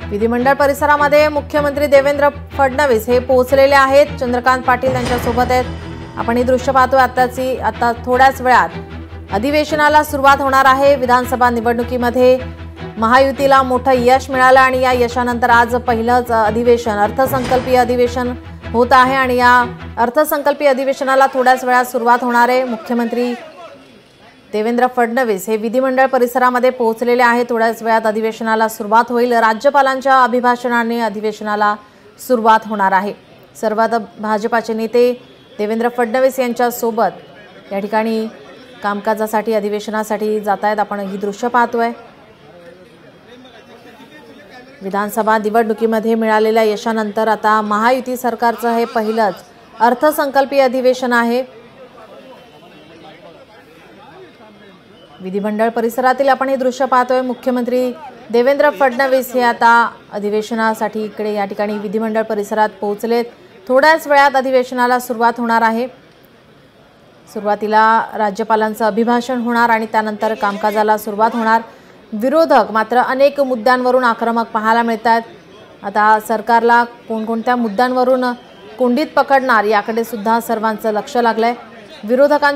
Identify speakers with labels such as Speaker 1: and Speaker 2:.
Speaker 1: विधिमंडळ परिसरामध्ये मुख्यमंत्री देवेंद्र फडणवीस हे पोहोचलेले आहेत। चंद्रकांत पाटील त्यांच्या सोबत आहेत। आपण ही दृश्य पाहतोय। आता थोड्याच वेळात अधिवेशनाला सुरुवात होणार आहे। विधानसभा निवडणुकीमध्ये महायुतीला मोठं यश मिळालं आणि या यशानंतर आज पहिलंच अधिवेशन अर्थसंकल्पीय अधिवेशन होत आहे आणि या अर्थसंकल्पीय अधिवेशनाला थोड्याच वेळात सुरुवात होणार आहे। मुख्यमंत्री देवेंद्र फडणवीस हे विधिमंडळ परिसरामध्ये पोहोचलेले आहेत। थोड्याच वेळात अधिवेशनाला सुरुवात होईल। राज्यपालांच्या अभिभाषणाने अधिवेशनाला सुरुवात होणार आहे। सर्वात भाजपाचे नेते देवेंद्र फडणवीस यांच्या सोबत या ठिकाणी कामकाजासाठी अधिवेशनासाठी जात आहेत। आपण ही दृश्य पाहतोय। विधानसभा निवडणुकीमध्ये मिळालेल्या यशानंतर आता महायुती सरकारचं हे पहिलंच अर्थसंकल्पीय अधिवेशन आहे। विधिमंडळ परिसरातील आपण हे दृश्य पाहतोय। मुख्यमंत्री देवेंद्र फडणवीस हे आता अधिवेशनासाठी इकडे या ठिकाणी विधिमंडळ परिसरात पोहोचलेत। थोड्याच वेळात अधिवेशनाला सुरुवात होणार आहे। सुरुवातीला राज्यपालांचं अभिभाषण होणार आणि त्यानंतर कामकाजाला सुरुवात होणार। विरोधक मात्र अनेक मुद्द्यांवरून आक्रमक पाहायला मिळतात। आता सरकारला कोणकोणत्या मुद्द्यांवरून कोंडीत पकडणार याकडे सुद्धा सर्वांचं लक्ष लागलंय। विरोधकांच्या